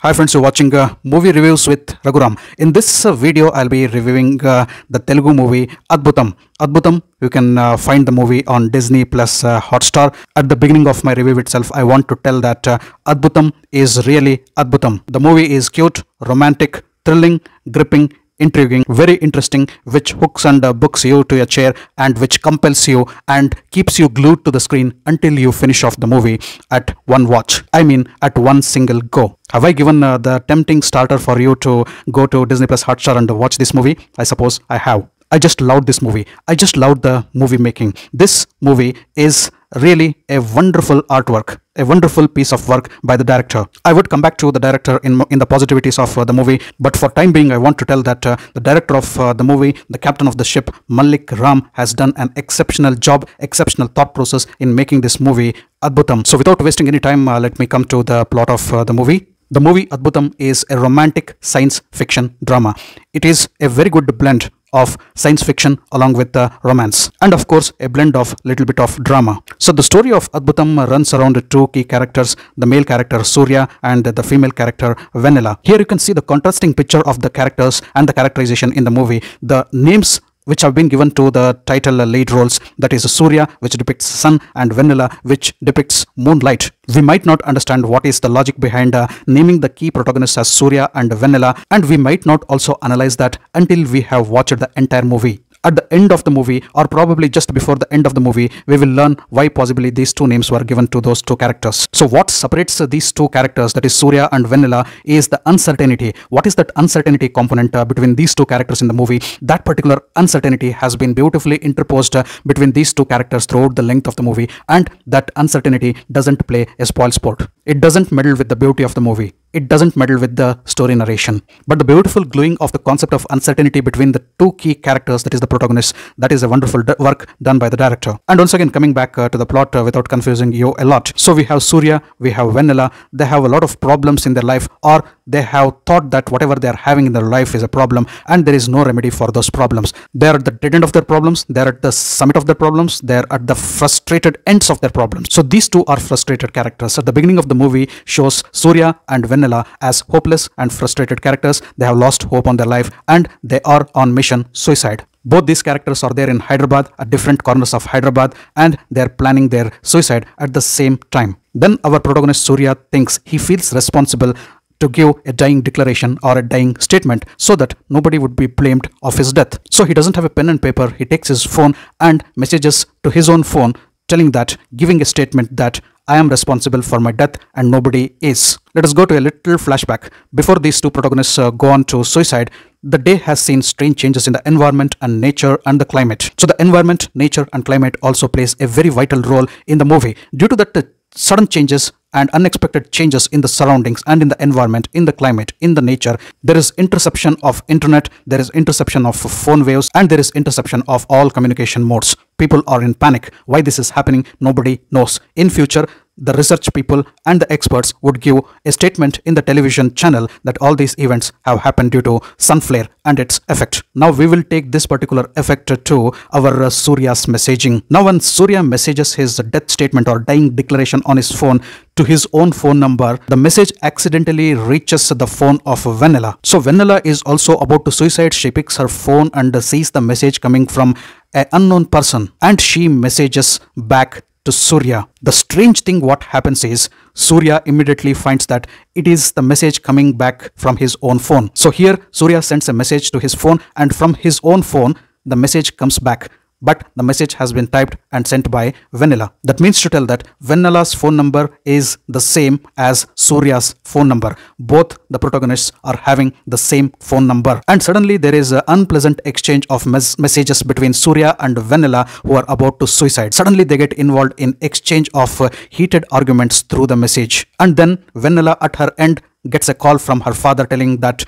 Hi friends, you're watching movie reviews with Raghuram. In this video, I'll be reviewing the Telugu movie Adbhutam. Adbhutam, you can find the movie on Disney plus Hotstar. At the beginning of my review itself, I want to tell that Adbhutam is really Adbhutam. The movie is cute, romantic, thrilling, gripping, intriguing, very interesting, which hooks and books you to your chair and which compels you and keeps you glued to the screen until you finish off the movie at one watch. I mean at one single go. Have I given the tempting starter for you to go to Disney Plus Hotstar and watch this movie? I suppose I have. I just loved this movie. I just loved the movie making. This movie is really a wonderful artwork, a wonderful piece of work by the director. I would come back to the director in the positivities of the movie, but for time being, I want to tell that the director of the movie, the captain of the ship, Malik Ram, has done an exceptional job, exceptional thought process in making this movie Adbhutam. So without wasting any time, let me come to the plot of the movie. The movie Adbhutam is a romantic science fiction drama. It is a very good blend of science fiction along with romance, and of course a blend of little bit of drama. So the story of Adbhutam runs around two key characters, the male character Surya and the female character Venela. Here you can see the contrasting picture of the characters and the characterization in the movie. The names which have been given to the title lead roles, that is Surya, which depicts sun, and Venela, which depicts moonlight. We might not understand what is the logic behind naming the key protagonists as Surya and Venela, and we might not also analyze that until we have watched the entire movie. At the end of the movie, or probably just before the end of the movie, we will learn why possibly these two names were given to those two characters. So what separates these two characters, that is Surya and Venela, is the uncertainty. What is that uncertainty component between these two characters in the movie? That particular uncertainty has been beautifully interposed between these two characters throughout the length of the movie, and that uncertainty doesn't play a spoil sport. It doesn't meddle with the beauty of the movie. It doesn't meddle with the story narration. But the beautiful gluing of the concept of uncertainty between the two key characters, that is the protagonists, that is a wonderful work done by the director. And once again, coming back to the plot without confusing you a lot. So we have Surya, we have Venela. They have a lot of problems in their life, or they have thought that whatever they are having in their life is a problem, and there is no remedy for those problems. They are at the dead end of their problems. They are at the summit of their problems. They are at the frustrated ends of their problems. So these two are frustrated characters. At the beginning of the movie shows Surya and Venela as hopeless and frustrated characters. They have lost hope on their life and they are on mission suicide. Both these characters are there in Hyderabad, at different corners of Hyderabad, and they are planning their suicide at the same time. Then our protagonist Surya thinks he feels responsible to give a dying declaration or a dying statement so that nobody would be blamed of his death. So he doesn't have a pen and paper. He takes his phone and messages to his own phone telling that, giving a statement that I am responsible for my death and nobody is. Let us go to a little flashback. Before these two protagonists go on to suicide, the day has seen strange changes in the environment and nature and the climate. So the environment, nature and climate also plays a very vital role in the movie. Due to that sudden changes and unexpected changes in the surroundings and in the environment, in the climate, in the nature, there is interception of internet, there is interception of phone waves, and there is interception of all communication modes. People are in panic. Why this is happening, nobody knows. In future, the research people and the experts would give a statement in the television channel that all these events have happened due to sun flare and its effect. Now we will take this particular effect to our Surya's messaging. Now when Surya messages his death statement or dying declaration on his phone to his own phone number, the message accidentally reaches the phone of Venela. So Venela is also about to suicide. She picks her phone and sees the message coming from an unknown person, and she messages back to Surya. The strange thing what happens is Surya immediately finds that it is the message coming back from his own phone. So here Surya sends a message to his phone, and from his own phone the message comes back, but the message has been typed and sent by Venela. That means to tell that Venela's phone number is the same as Surya's phone number. Both the protagonists are having the same phone number. And suddenly there is an unpleasant exchange of messages between Surya and Venela, who are about to suicide. Suddenly they get involved in exchange of heated arguments through the message. And then Venela at her end gets a call from her father telling that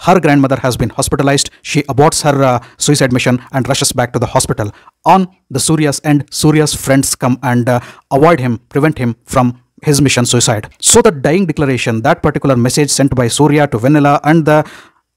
her grandmother has been hospitalized. She aborts her suicide mission and rushes back to the hospital. On the Surya's end, Surya's friends come and avoid him, prevent him from his mission suicide. So the dying declaration, that particular message sent by Surya to Venela, and the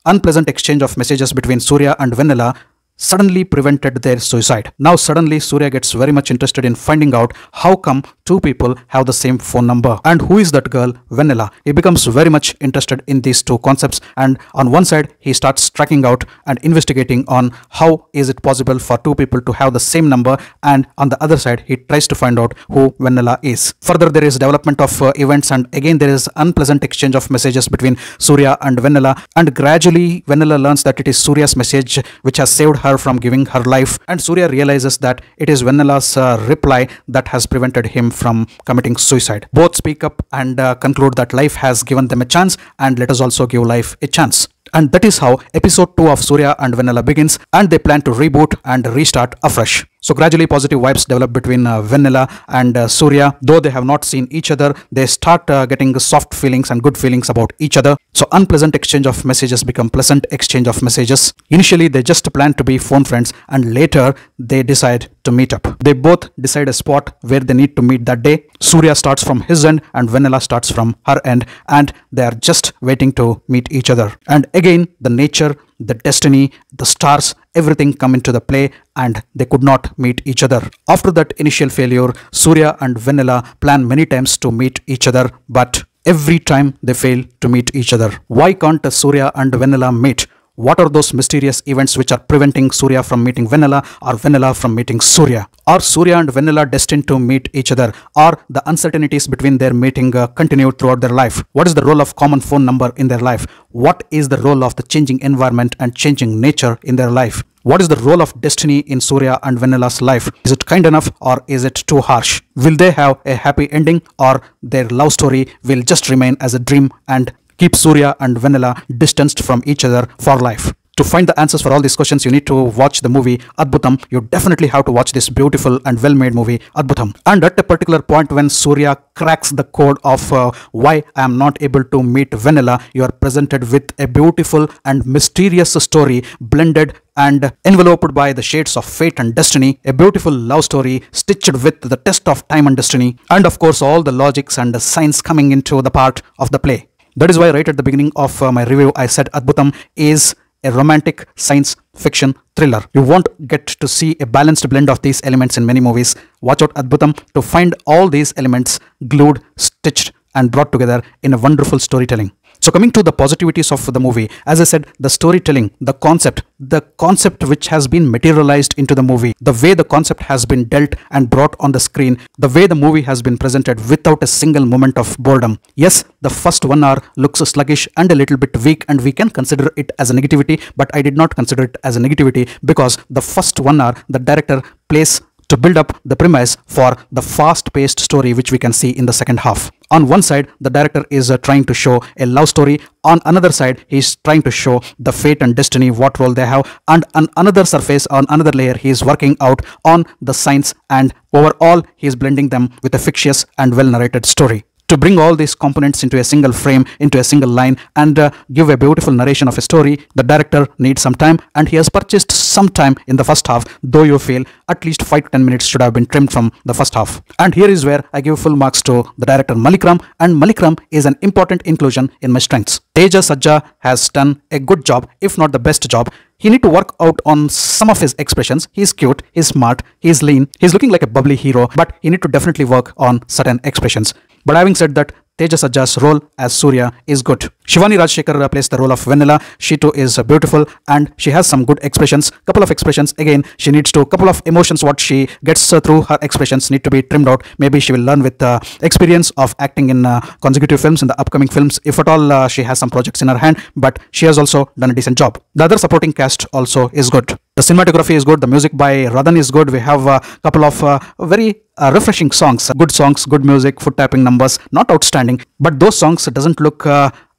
unpleasant exchange of messages between Surya and Venela suddenly prevented their suicide. Now suddenly Surya gets very much interested in finding out how come two people have the same phone number and who is that girl Vanilla. He becomes very much interested in these two concepts, and on one side he starts tracking out and investigating on how is it possible for two people to have the same number, and on the other side he tries to find out who Vanilla is. Further, there is development of events, and again there is unpleasant exchange of messages between Surya and Vanilla, and gradually Vanilla learns that it is Surya's message which has saved her from giving her life, and Surya realizes that it is Vanilla's reply that has prevented him from committing suicide. Both speak up and conclude that life has given them a chance, and let us also give life a chance. And that is how episode 2 of Surya and Vanilla begins, and they plan to reboot and restart afresh. So gradually positive vibes develop between Vanilla and Surya. Though they have not seen each other, they start getting soft feelings and good feelings about each other. So unpleasant exchange of messages become pleasant exchange of messages. Initially they just plan to be phone friends, and later they decide to meet up. They both decide a spot where they need to meet that day. Surya starts from his end and Vanilla starts from her end, and they are just waiting to meet each other. And again the nature, the destiny, the stars, everything come into the play, and they could not meet each other. After that initial failure, Surya and Vanilla plan many times to meet each other, but every time they fail to meet each other. Why can't Surya and Vanilla meet? What are those mysterious events which are preventing Surya from meeting Vanilla, or Vanilla from meeting Surya? Are Surya and Vanilla destined to meet each other? Are the uncertainties between their meeting continued throughout their life? What is the role of common phone number in their life? What is the role of the changing environment and changing nature in their life? What is the role of destiny in Surya and Vanilla's life? Is it kind enough or is it too harsh? Will they have a happy ending, or their love story will just remain as a dream and keep Surya and Vanilla distanced from each other for life? To find the answers for all these questions, you need to watch the movie Adbhutam. You definitely have to watch this beautiful and well-made movie Adbhutam. And at a particular point when Surya cracks the code of why I am not able to meet Vanilla, you are presented with a beautiful and mysterious story blended and enveloped by the shades of fate and destiny, a beautiful love story stitched with the test of time and destiny, and of course all the logics and the science coming into the part of the play. That is why right at the beginning of my review I said Adbhutam is a romantic science fiction thriller. You won't get to see a balanced blend of these elements in many movies. Watch out Adbhutam to find all these elements glued, stitched and brought together in a wonderful storytelling. So coming to the positivities of the movie, as I said, the storytelling, the concept which has been materialized into the movie, the way the concept has been dealt and brought on the screen, the way the movie has been presented without a single moment of boredom. Yes, the first 1 hour looks sluggish and a little bit weak, and we can consider it as a negativity, but I did not consider it as a negativity because the first 1 hour the director plays to build up the premise for the fast-paced story which we can see in the second half. On one side, the director is trying to show a love story. On another side, he is trying to show the fate and destiny, what role they have. And on another surface, on another layer, he is working out on the science, and overall, he is blending them with a fictitious and well-narrated story. To bring all these components into a single frame, into a single line, and give a beautiful narration of a story, the director needs some time, and he has purchased some time in the first half, though you feel at least 5 to 10 minutes should have been trimmed from the first half. And here is where I give full marks to the director Malik Ram, and Malik Ram is an important inclusion in my strengths. Teja Sajja has done a good job, if not the best job. He need to work out on some of his expressions. He's cute, he's smart, he's lean, he's looking like a bubbly hero, but he need to definitely work on certain expressions. But having said that, Teja Sajja's role as Surya is good. Shivani Rajshekhar plays the role of Vanilla. She too is beautiful and she has some good expressions. Couple of expressions, again, she needs to, couple of emotions what she gets through her expressions need to be trimmed out. Maybe she will learn with experience of acting in consecutive films, in the upcoming films, if at all she has some projects in her hand, but she has also done a decent job. The other supporting cast also is good. The cinematography is good, the music by Radhan is good. We have a couple of very refreshing songs, good music, foot tapping numbers, not outstanding, but those songs doesn't look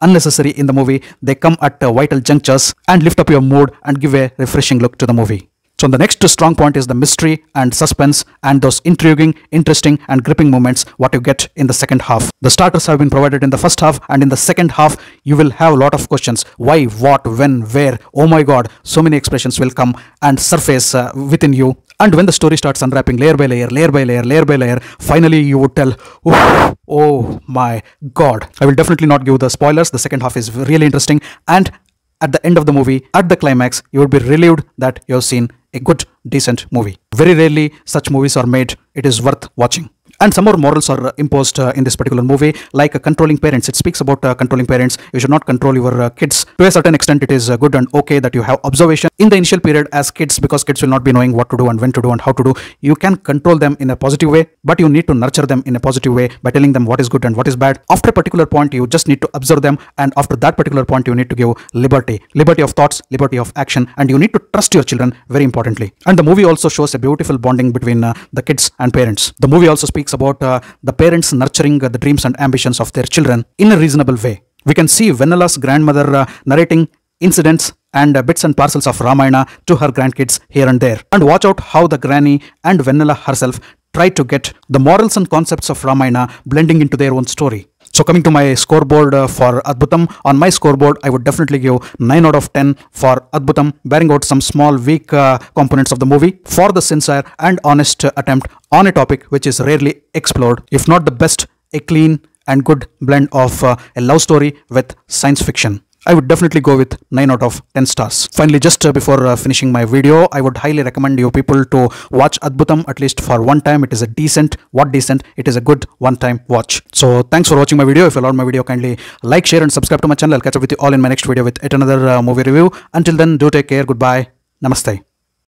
unnecessary in the movie. They come at vital junctures and lift up your mood and give a refreshing look to the movie. So the next strong point is the mystery and suspense and those intriguing, interesting and gripping moments what you get in the second half. The starters have been provided in the first half, and in the second half you will have a lot of questions. Why, what, when, where? Oh my god, so many expressions will come and surface within you. And when the story starts unwrapping layer by layer, finally you would tell, oh my god. I will definitely not give the spoilers. The second half is really interesting, and at the end of the movie, at the climax, you would be relieved that you have seen a good, decent movie. Very rarely such movies are made. It is worth watching. And some more morals are imposed in this particular movie, like controlling parents. It speaks about controlling parents. You should not control your kids. To a certain extent, it is good and okay that you have observation in the initial period as kids, because kids will not be knowing what to do and when to do and how to do. You can control them in a positive way, but you need to nurture them in a positive way by telling them what is good and what is bad. After a particular point, you just need to observe them, and after that particular point, you need to give liberty of thoughts, liberty of action, and you need to trust your children very importantly. And the movie also shows a beautiful bonding between the kids and parents. The movie also speaks about the parents nurturing the dreams and ambitions of their children in a reasonable way. We can see Venela's grandmother narrating incidents and bits and parcels of Ramayana to her grandkids here and there. And watch out how the granny and Venela herself try to get the morals and concepts of Ramayana blending into their own story. So coming to my scoreboard for Adbhutam, on my scoreboard I would definitely give 9 out of 10 for Adbhutam, bearing out some small weak components of the movie for the sincere and honest attempt on a topic which is rarely explored. If not the best, a clean and good blend of a love story with science fiction. I would definitely go with 9 out of 10 stars. Finally, just before finishing my video, I would highly recommend you people to watch Adbhutam at least for one time. It is a decent, it is a good one-time watch. So thanks for watching my video. If you loved my video, kindly like, share and subscribe to my channel. I'll catch up with you all in my next video with yet another movie review. Until then, do take care. Goodbye. Namaste.